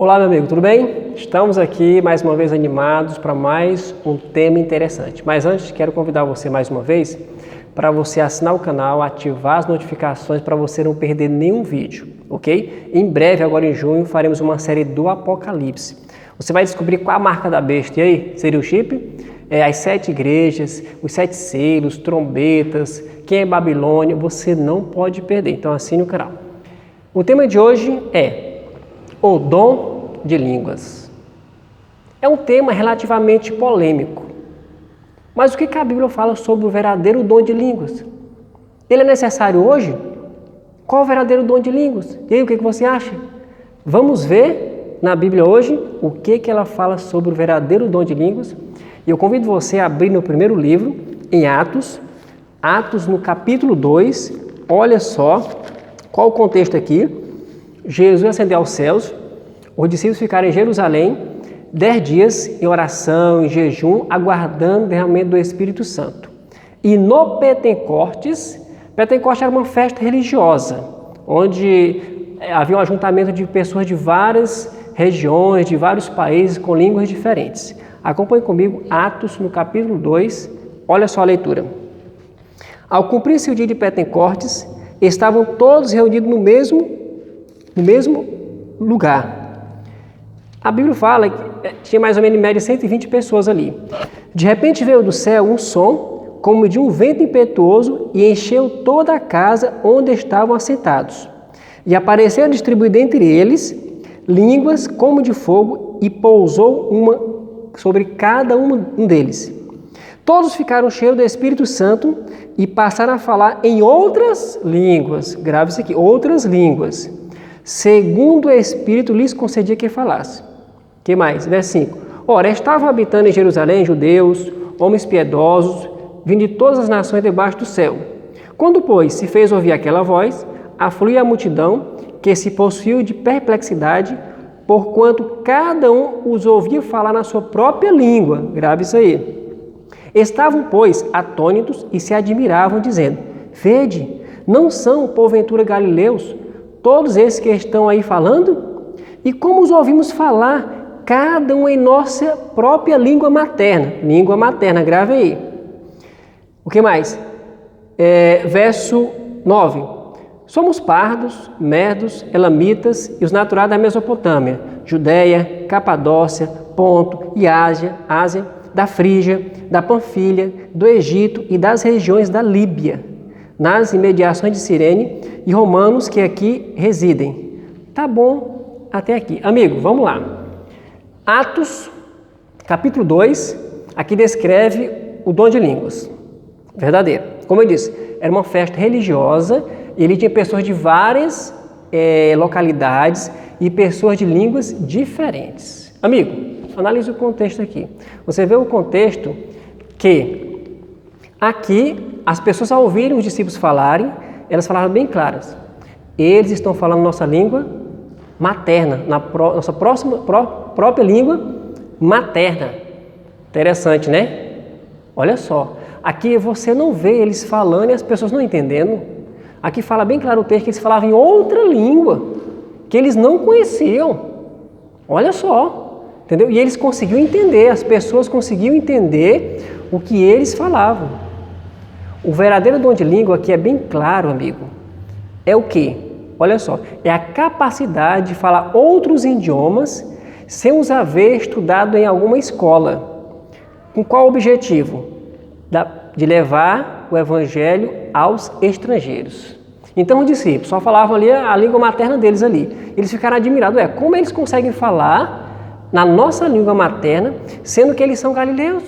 Olá, meu amigo, tudo bem? Estamos aqui mais uma vez animados para mais um tema interessante. Mas antes, quero convidar você mais uma vez para você assinar o canal, ativar as notificações para você não perder nenhum vídeo, ok? Em breve, agora em junho, faremos uma série do Apocalipse. Você vai descobrir qual a marca da besta. E aí, seria o chip? As 7 igrejas, os 7 selos, trombetas, quem é Babilônia, você não pode perder. Então assine o canal. O tema de hoje é o dom de línguas. É um tema relativamente polêmico. Mas o que a Bíblia fala sobre o verdadeiro dom de línguas? Ele é necessário hoje? Qual o verdadeiro dom de línguas? E aí, o que você acha? Vamos ver na Bíblia hoje o que ela fala sobre o verdadeiro dom de línguas. E eu convido você a abrir no primeiro livro, em Atos no capítulo 2. Olha só qual o contexto aqui. Jesus ascendeu aos céus, os discípulos ficaram em Jerusalém 10 dias em oração, em jejum, aguardando o derramamento do Espírito Santo. E no Pentecostes era uma festa religiosa, onde havia um ajuntamento de pessoas de várias regiões, de vários países, com línguas diferentes. Acompanhe comigo Atos no capítulo 2, olha só a leitura. Ao cumprir-se o dia de Pentecostes, estavam todos reunidos no mesmo lugar. A Bíblia fala que tinha mais ou menos em média 120 pessoas ali. De repente veio do céu um som, como de um vento impetuoso, e encheu toda a casa onde estavam assentados. E apareceram distribuídas entre eles línguas como de fogo, e pousou uma sobre cada um deles. Todos ficaram cheios do Espírito Santo e passaram a falar em outras línguas. Grave isso aqui, outras línguas, segundo o Espírito lhes concedia que falasse. Que mais? Verso 5. Ora, estavam habitando em Jerusalém judeus, homens piedosos, vindo de todas as nações debaixo do céu. Quando, pois, se fez ouvir aquela voz, afluiu a multidão, que se possuiu de perplexidade, porquanto cada um os ouvia falar na sua própria língua. Grave isso aí. Estavam, pois, atônitos e se admiravam, dizendo: Vede, não são, porventura, galileus, todos esses que estão aí falando? E como os ouvimos falar, cada um em nossa própria língua materna. Língua materna, grave aí. O que mais? Verso 9. Somos pardos, medos, elamitas e os naturais da Mesopotâmia, Judéia, Capadócia, Ponto e Ásia, da Frígia, da Panfilha, do Egito e das regiões da Líbia, nas imediações de Cirene, e romanos que aqui residem. Tá bom até aqui. Amigo, vamos lá. Atos, capítulo 2, aqui descreve o dom de línguas. Verdadeiro. Como eu disse, era uma festa religiosa, e ele tinha pessoas de várias localidades e pessoas de línguas diferentes. Amigo, analise o contexto aqui. Você vê o contexto que aqui as pessoas, ao ouvirem os discípulos falarem, elas falaram bem claras. Eles estão falando nossa língua materna, nossa própria língua materna. Interessante, né? Olha só. Aqui você não vê eles falando e as pessoas não entendendo. Aqui fala bem claro o texto que eles falavam em outra língua, que eles não conheciam. Olha só, entendeu? E eles conseguiam entender, as pessoas conseguiam entender o que eles falavam. O verdadeiro dom de língua aqui é bem claro, amigo. É o quê? Olha só, é a capacidade de falar outros idiomas sem os haver estudado em alguma escola. Com qual objetivo? De levar o evangelho aos estrangeiros. Então os discípulos só falavam ali a língua materna deles ali. Eles ficaram admirados. Como eles conseguem falar na nossa língua materna, sendo que eles são galileus,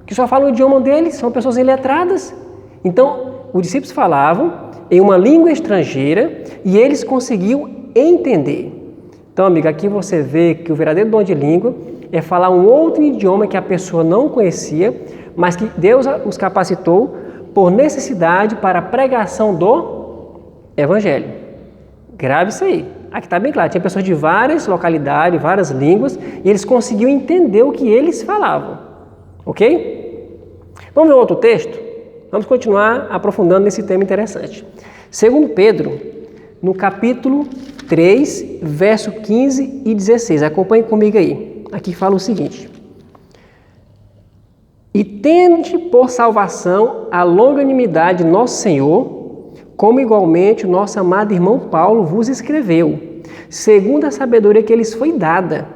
que só falam o idioma deles, são pessoas iletradas. Então os discípulos falavam em uma língua estrangeira e eles conseguiam entender. Então, amiga, aqui você vê que o verdadeiro dom de língua é falar um outro idioma que a pessoa não conhecia, mas que Deus os capacitou por necessidade para a pregação do Evangelho. Grave isso aí. Aqui está bem claro. Tinha pessoas de várias localidades, várias línguas, e eles conseguiam entender o que eles falavam. Ok? Vamos ver outro texto? Vamos continuar aprofundando nesse tema interessante. Segundo Pedro, no capítulo 3, verso 15 e 16. Acompanhe comigo aí. Aqui fala o seguinte: e tende por salvação a longanimidade de nosso Senhor, como igualmente o nosso amado irmão Paulo vos escreveu, segundo a sabedoria que lhes foi dada,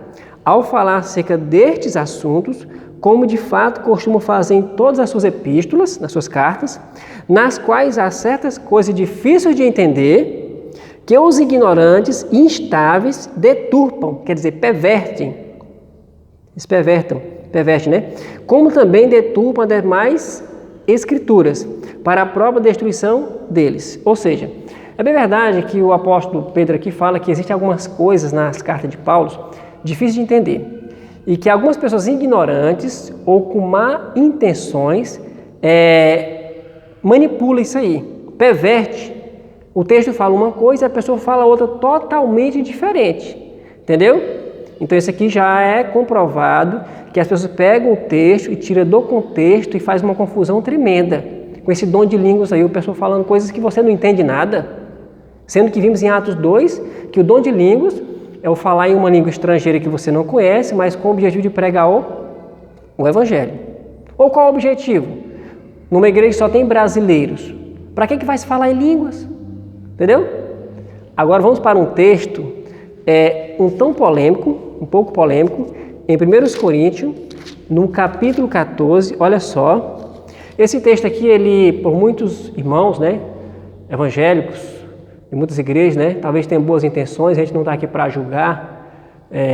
ao falar acerca destes assuntos, como de fato costuma fazer em todas as suas epístolas, nas suas cartas, nas quais há certas coisas difíceis de entender, que os ignorantes e instáveis deturpam, quer dizer, pervertem, né? Como também deturpam as demais escrituras, para a própria destruição deles. Ou seja, é bem verdade que o apóstolo Pedro aqui fala que existem algumas coisas nas cartas de Paulo difíceis de entender, e que algumas pessoas ignorantes ou com má intenções manipulam isso aí, perverte. O texto fala uma coisa e a pessoa fala outra totalmente diferente, entendeu? Então isso aqui já é comprovado que as pessoas pegam o texto e tiram do contexto e faz uma confusão tremenda. Com esse dom de línguas aí, o pessoal falando coisas que você não entende nada, sendo que vimos em Atos 2 que o dom de línguas é o falar em uma língua estrangeira que você não conhece, mas com o objetivo de pregar o Evangelho. Ou qual é o objetivo? Numa igreja que só tem brasileiros, para que vai se falar em línguas? Entendeu? Agora vamos para um texto um pouco polêmico, em 1 Coríntios, no capítulo 14, olha só. Esse texto aqui, ele, por muitos irmãos, né, evangélicos, em muitas igrejas, né, talvez tenham boas intenções, a gente não está aqui para julgar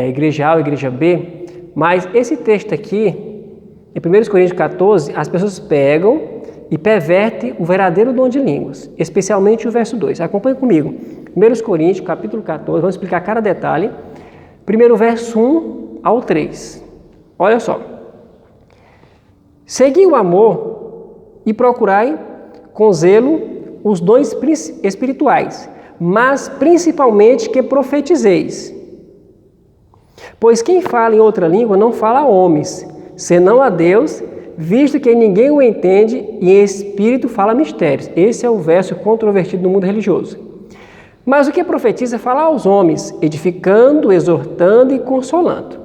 igreja A ou igreja B, mas esse texto aqui, em 1 Coríntios 14, as pessoas pegam e pervertem o verdadeiro dom de línguas, especialmente o verso 2. Acompanhe comigo. 1 Coríntios, capítulo 14, vamos explicar cada detalhe. Primeiro verso 1 ao 3. Olha só. Segui o amor e procurai com zelo os dons espirituais, mas principalmente que profetizeis. Pois quem fala em outra língua não fala a homens, senão a Deus, visto que ninguém o entende e em espírito fala mistérios. Esse é o verso controvertido no mundo religioso. Mas o que profetiza fala aos homens, edificando, exortando e consolando.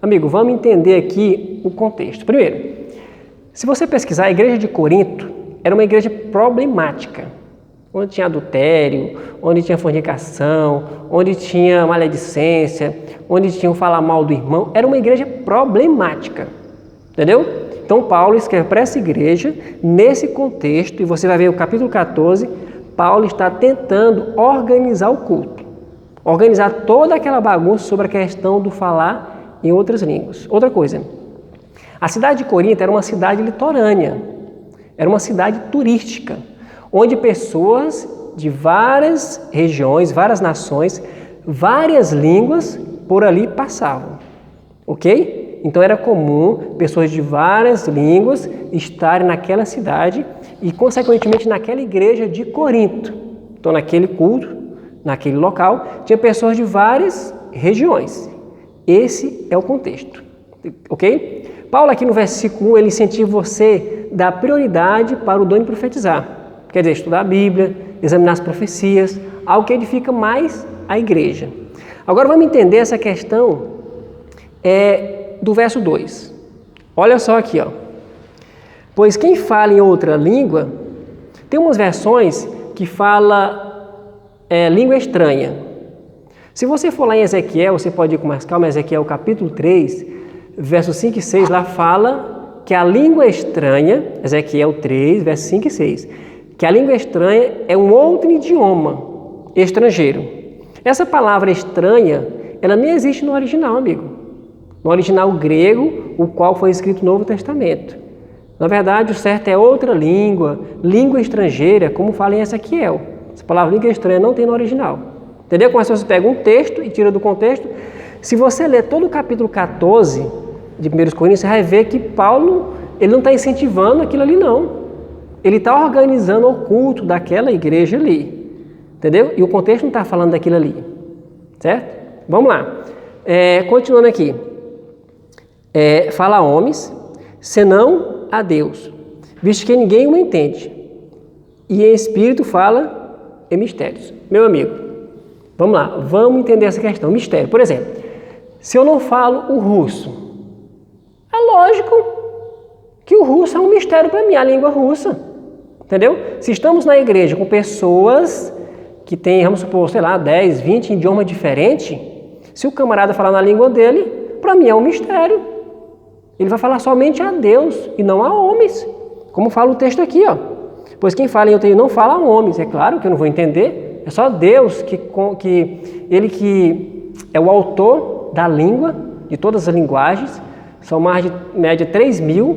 Amigo, vamos entender aqui o contexto. Primeiro, se você pesquisar, a igreja de Corinto era uma igreja problemática, onde tinha adultério, onde tinha fornicação, onde tinha maledicência, onde tinham falar mal do irmão. Era uma igreja problemática, entendeu? Então Paulo escreve para essa igreja nesse contexto, e você vai ver o capítulo 14, Paulo está tentando organizar o culto, organizar toda aquela bagunça sobre a questão do falar em outras línguas. Outra coisa, a cidade de Corinto era uma cidade litorânea, era uma cidade turística, onde pessoas de várias regiões, várias nações, várias línguas por ali passavam, ok? Então era comum pessoas de várias línguas estarem naquela cidade e, consequentemente, naquela igreja de Corinto. Então, naquele culto, naquele local, tinha pessoas de várias regiões. Esse é o contexto, ok? Paulo, aqui no versículo 1, ele incentiva você a dar prioridade para o dom de profetizar. Quer dizer, estudar a Bíblia, examinar as profecias, algo que edifica mais a igreja. Agora vamos entender essa questão do verso 2. Olha só aqui, ó. Pois quem fala em outra língua, tem umas versões que fala língua estranha. Se você for lá em Ezequiel, você pode ir com mais calma, Ezequiel capítulo 3, versos 5 e 6, lá fala que a língua estranha, Ezequiel 3, versos 5 e 6, que a língua estranha é um outro idioma estrangeiro. Essa palavra estranha, ela nem existe no original, amigo. No original grego, o qual foi escrito no Novo Testamento. Na verdade, o certo é outra língua estrangeira, como fala em Ezequiel. Essa palavra língua estranha não tem no original. Entendeu? Como você pega um texto e tira do contexto. Se você ler todo o capítulo 14 de 1 Coríntios, você vai ver que Paulo, ele não está incentivando aquilo ali, não. Ele está organizando o culto daquela igreja ali. Entendeu? E o contexto não está falando daquilo ali. Certo? Vamos lá. Continuando aqui. Fala a homens, senão a Deus, visto que ninguém o entende. E em espírito fala em mistérios. Meu amigo, Vamos lá, vamos entender essa questão, mistério. Por exemplo, se eu não falo o russo, é lógico que o russo é um mistério para mim, a língua russa. Entendeu? Se estamos na igreja com pessoas que têm, vamos supor, sei lá, 10, 20 idiomas diferentes, se o camarada falar na língua dele, para mim é um mistério. Ele vai falar somente a Deus e não a homens. Como fala o texto aqui, ó. Pois quem fala em outro não fala a homens. É claro que eu não vou entender. É só Deus Ele que é o autor da língua, de todas as linguagens. São mais de média 3.000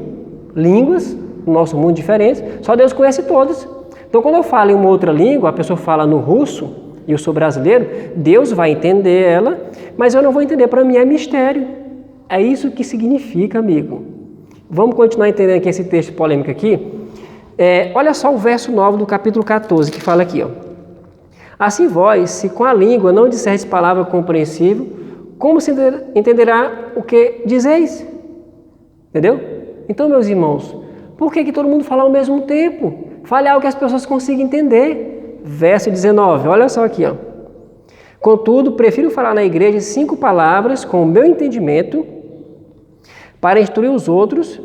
línguas no nosso mundo diferentes. Só Deus conhece todas. Então, quando eu falo em uma outra língua, a pessoa fala no russo e eu sou brasileiro, Deus vai entender ela, mas eu não vou entender. Para mim é mistério. É isso que significa, amigo. Vamos continuar entendendo aqui esse texto polêmico aqui. Olha só o verso 9 do capítulo 14, que fala aqui, ó. Assim vós, se com a língua não disserdes palavra compreensível, como se entenderá o que dizeis? Entendeu? Então, meus irmãos, por que todo mundo fala ao mesmo tempo? Fale algo que as pessoas consigam entender. Verso 19, olha só aqui, ó. Contudo, prefiro falar na igreja 5 palavras com o meu entendimento para instruir os outros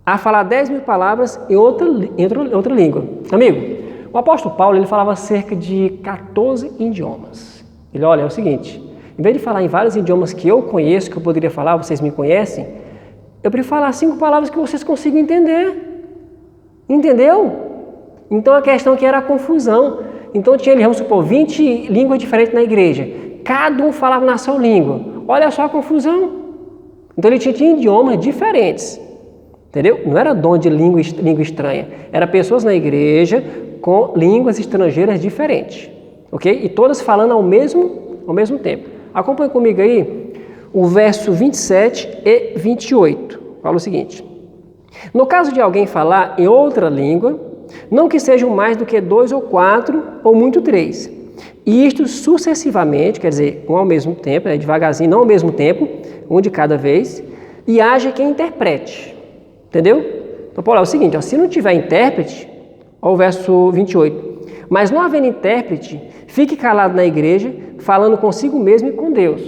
a falar 10.000 palavras em outra língua. Amigo, o apóstolo Paulo ele falava cerca de 14 idiomas. Ele, olha, é o seguinte, em vez de falar em vários idiomas que eu conheço, que eu poderia falar, vocês me conhecem, eu prefiro falar 5 palavras que vocês consigam entender. Entendeu? Então a questão aqui era a confusão. Então tinha, vamos supor, 20 línguas diferentes na igreja. Cada um falava na sua língua. Olha só a confusão. Então ele tinha idiomas diferentes. Entendeu? Não era dom de língua estranha. Era pessoas na igreja com línguas estrangeiras diferentes. Ok? E todas falando ao mesmo tempo. Acompanhe comigo aí o verso 27 e 28. Fala o seguinte. No caso de alguém falar em outra língua, não que sejam mais do que 2 ou 4, ou muito 3. E isto sucessivamente, quer dizer, um ao mesmo tempo, devagarzinho, não ao mesmo tempo, um de cada vez, e haja quem interprete. Entendeu? Então, Paulo, é o seguinte, ó, se não tiver intérprete, ó, o verso 28, mas não havendo intérprete, fique calado na igreja, falando consigo mesmo e com Deus.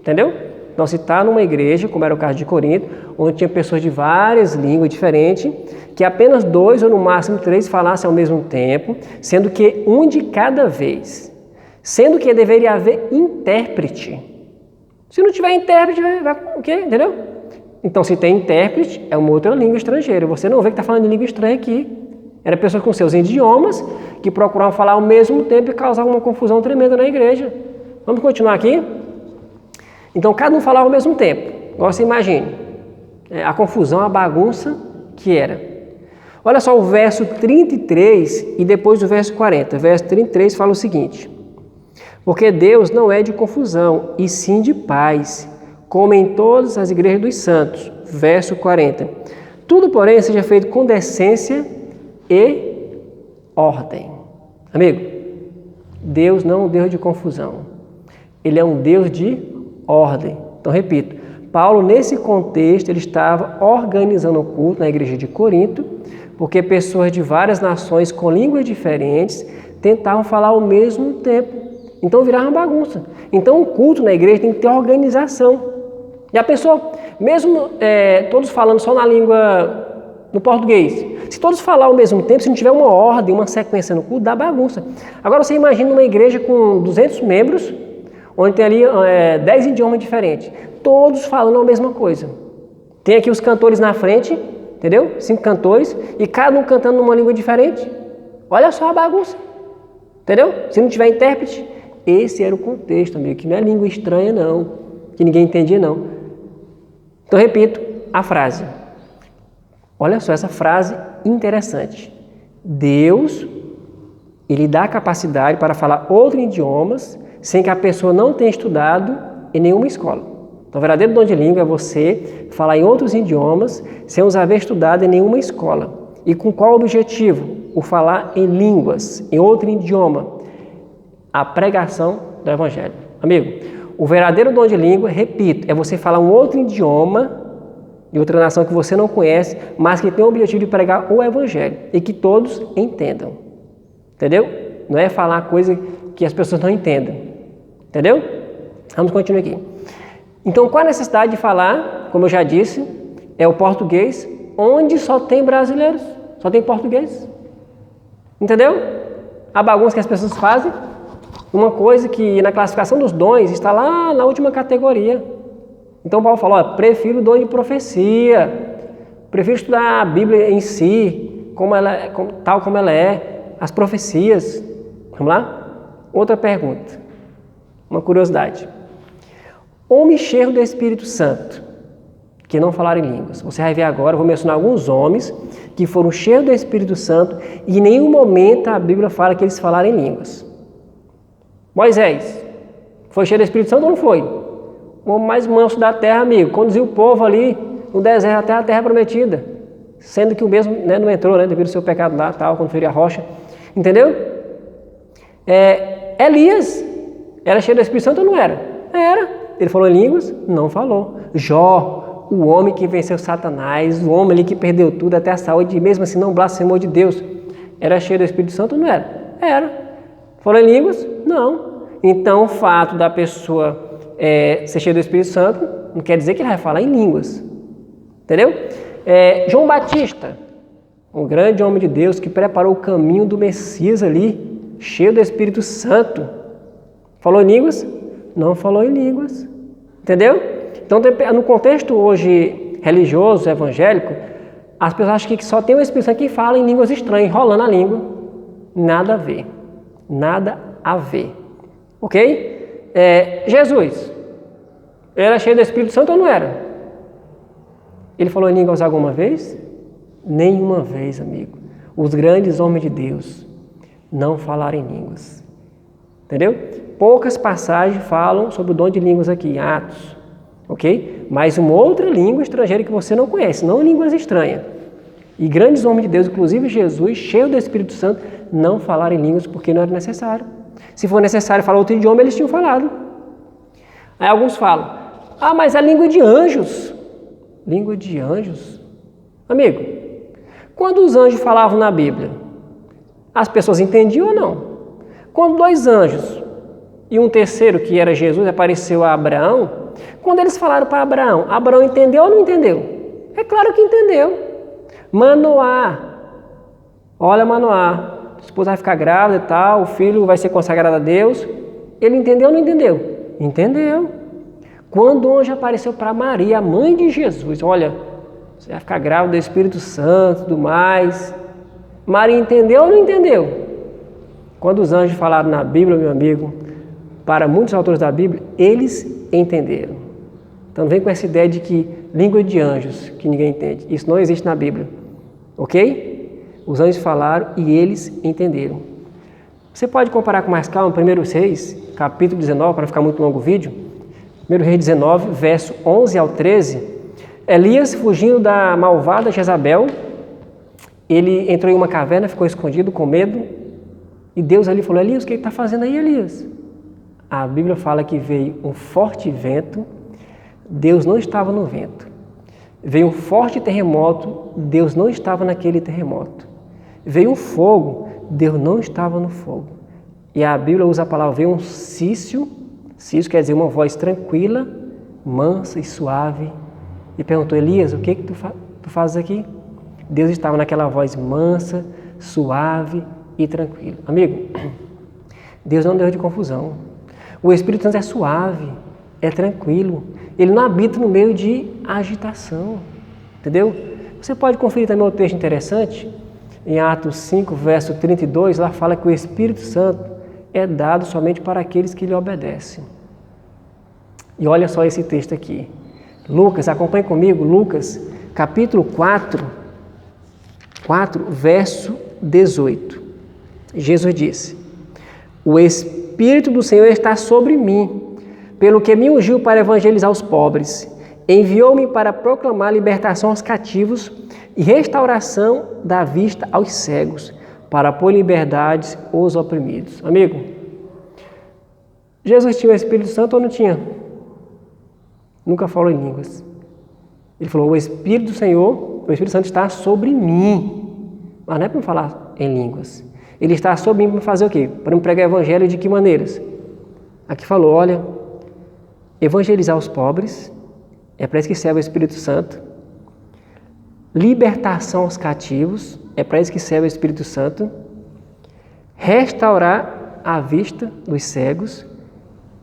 Entendeu? Então, se está numa igreja, como era o caso de Corinto, onde tinha pessoas de várias línguas diferentes, que apenas 2 ou no máximo 3 falassem ao mesmo tempo, sendo que um de cada vez, sendo que deveria haver intérprete. Se não tiver intérprete, vai o quê? Entendeu? Então, se tem intérprete, é uma outra língua estrangeira. Você não vê que está falando de língua estranha aqui. Era pessoas com seus idiomas que procuravam falar ao mesmo tempo e causavam uma confusão tremenda na igreja. Vamos continuar aqui? Então, cada um falava ao mesmo tempo. Agora você imagine a confusão, a bagunça que era. Olha só o verso 33 e depois o verso 40. Verso 33 fala o seguinte. Porque Deus não é de confusão, e sim de paz, como em todas as igrejas dos santos. Verso 40. Tudo, porém, seja feito com decência e ordem. Amigo, Deus não é um Deus de confusão. Ele é um Deus de ordem. Então, repito, Paulo, nesse contexto, ele estava organizando o culto na igreja de Corinto, porque pessoas de várias nações com línguas diferentes tentavam falar ao mesmo tempo. Então, virava uma bagunça. Então, o culto na igreja tem que ter organização. E a pessoa, mesmo todos falando só na língua, no português, se todos falar ao mesmo tempo, se não tiver uma ordem, uma sequência no culto, dá bagunça. Agora, você imagina uma igreja com 200 membros, onde tem ali 10 idiomas diferentes, todos falando a mesma coisa. Tem aqui os cantores na frente, entendeu? 5 cantores, e cada um cantando numa língua diferente. Olha só a bagunça, entendeu? Se não tiver intérprete, esse era o contexto, amigo, que não é língua estranha não, que ninguém entendia não. Então, repito a frase. Olha só essa frase interessante. Deus, ele dá capacidade para falar outros idiomas sem que a pessoa não tenha estudado em nenhuma escola. Então, o verdadeiro dom de língua é você falar em outros idiomas sem os haver estudado em nenhuma escola. E com qual objetivo? O falar em línguas, em outro idioma. A pregação do Evangelho. Amigo, o verdadeiro dom de língua, repito, é você falar um outro idioma de outra nação que você não conhece, mas que tem o objetivo de pregar o Evangelho e que todos entendam. Entendeu? Não é falar coisa que as pessoas não entendem. Entendeu? Vamos continuar aqui. Então, qual a necessidade de falar, como eu já disse, é o português, onde só tem brasileiros, só tem português. Entendeu? A bagunça que as pessoas fazem, uma coisa que na classificação dos dons está lá na última categoria. Então, Paulo falou, prefiro o dom de profecia, prefiro estudar a Bíblia em si, tal como ela é, as profecias. Vamos lá? Outra pergunta, uma curiosidade. Homens cheios do Espírito Santo, que não falaram em línguas. Você vai ver agora, eu vou mencionar alguns homens que foram cheios do Espírito Santo e em nenhum momento a Bíblia fala que eles falaram em línguas. Moisés, foi cheio do Espírito Santo ou não foi? O homem mais manso da terra, amigo, conduziu o povo ali no deserto até a terra prometida, sendo que o mesmo não entrou, devido ao seu pecado lá, tal, quando feriu a rocha. Entendeu? Elias era cheio do Espírito Santo ou não era? Era. Ele falou em línguas? Não falou. Jó, o homem que venceu Satanás, o homem ali que perdeu tudo, até a saúde, e mesmo assim não blasfemou de Deus, era cheio do Espírito Santo ou não era? Era. Falou em línguas? Não. Então o fato da pessoa ser cheio do Espírito Santo não quer dizer que ele vai falar em línguas. Entendeu? João Batista, um grande homem de Deus que preparou o caminho do Messias ali, cheio do Espírito Santo. Falou em línguas? Não falou em línguas. Entendeu? Então, no contexto hoje religioso, evangélico, as pessoas acham que só tem o Espírito Santo que fala em línguas estranhas, enrolando a língua. Nada a ver. Nada a ver. Ok? Jesus, ele era cheio do Espírito Santo ou não era? Ele falou em línguas alguma vez? Nenhuma vez, amigo. Os grandes homens de Deus não falaram em línguas. Entendeu? Poucas passagens falam sobre o dom de línguas aqui, em Atos. Ok? Mas uma outra língua estrangeira que você não conhece, não línguas estranhas. E grandes homens de Deus, inclusive Jesus, cheio do Espírito Santo, não falaram em línguas porque não era necessário. Se for necessário falar outro idioma, eles tinham falado. Aí alguns falam, mas a língua de anjos. Língua de anjos? Amigo, quando os anjos falavam na Bíblia, as pessoas entendiam ou não? Quando dois anjos e um terceiro, que era Jesus, apareceu a Abraão, quando eles falaram para Abraão, Abraão entendeu ou não entendeu? É claro que entendeu. Manoá, olha Manoá, a esposa vai ficar grávida e tal, o filho vai ser consagrado a Deus. Ele entendeu ou não entendeu? Entendeu. Quando o anjo apareceu para Maria, a mãe de Jesus, olha, você vai ficar grávida do Espírito Santo e tudo mais. Maria entendeu ou não entendeu? Quando os anjos falaram na Bíblia, meu amigo, para muitos autores da Bíblia, eles entenderam. Então não vem com essa ideia de que língua de anjos, que ninguém entende. Isso não existe na Bíblia. Ok? Os anjos falaram e eles entenderam. Você pode comparar com mais calma 1 Reis, capítulo 19, para não ficar muito longo o vídeo. 1 Reis 19, verso 11 ao 13. Elias, fugindo da malvada Jezabel, ele entrou em uma caverna, ficou escondido com medo. E Deus ali falou, Elias, o que está fazendo aí, Elias? A Bíblia fala que veio um forte vento, Deus não estava no vento. Veio um forte terremoto, Deus não estava naquele terremoto. Veio um fogo, Deus não estava no fogo. E a Bíblia usa a palavra, veio um cício quer dizer uma voz tranquila, mansa e suave. E perguntou, Elias, o que tu fazes aqui? Deus estava naquela voz mansa, suave e tranquila. Amigo, Deus não é um Deus de confusão. O Espírito Santo é suave, é tranquilo. Ele não habita no meio de agitação. Entendeu? Você pode conferir também um texto interessante. Em Atos 5, verso 32, lá fala que o Espírito Santo é dado somente para aqueles que lhe obedecem. E olha só esse texto aqui. Lucas, acompanhe comigo, Lucas, capítulo 4, verso 18. Jesus disse, o Espírito do Senhor está sobre mim, pelo que me ungiu para evangelizar os pobres, enviou-me para proclamar libertação aos cativos e restauração da vista aos cegos, para pôr em liberdade os oprimidos. Amigo, Jesus tinha o Espírito Santo ou não tinha? Nunca falou em línguas. Ele falou, o Espírito do Senhor, o Espírito Santo está sobre mim. Mas não é para falar em línguas. Ele está sob mim para fazer o quê? Para me pregar o evangelho de que maneiras? Aqui falou, olha, evangelizar os pobres, é para isso que serve o Espírito Santo. Libertação aos cativos, é para isso que serve o Espírito Santo. Restaurar a vista dos cegos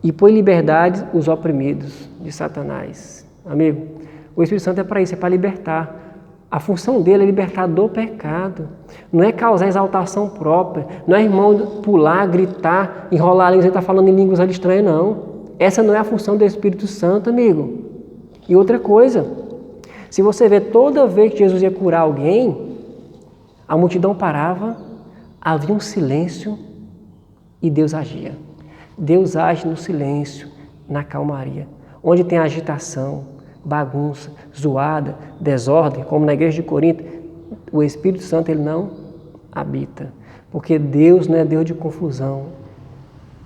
e pôr em liberdade os oprimidos de Satanás. Amigo, o Espírito Santo é para isso, é para libertar. A função dele é libertar do pecado. Não é causar exaltação própria. Não é irmão pular, gritar, enrolar a língua e estar falando em línguas ali estranhas, não. Essa não é a função do Espírito Santo, amigo. E outra coisa, se você vê toda vez que Jesus ia curar alguém, a multidão parava, havia um silêncio e Deus agia. Deus age no silêncio, na calmaria. Onde tem agitação, bagunça, zoada, desordem, como na igreja de Corinto, o Espírito Santo ele não habita. Porque Deus não é Deus de confusão.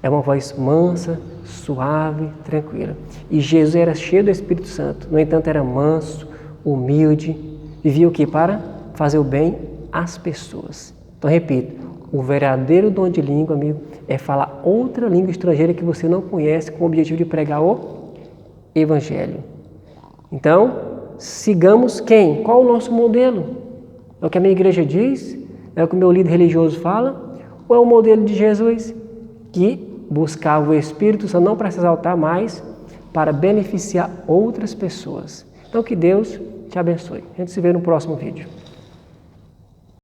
É uma voz mansa, suave, tranquila. E Jesus era cheio do Espírito Santo. No entanto, era manso, humilde. Vivia o quê? Para fazer o bem às pessoas. Então, repito, o verdadeiro dom de língua, amigo, é falar outra língua estrangeira que você não conhece com o objetivo de pregar o Evangelho. Então, sigamos quem? Qual o nosso modelo? É o que a minha igreja diz? É o que o meu líder religioso fala? Ou é o modelo de Jesus que buscava o Espírito Santo não para se exaltar, mas para beneficiar outras pessoas? Então, que Deus te abençoe. A gente se vê no próximo vídeo.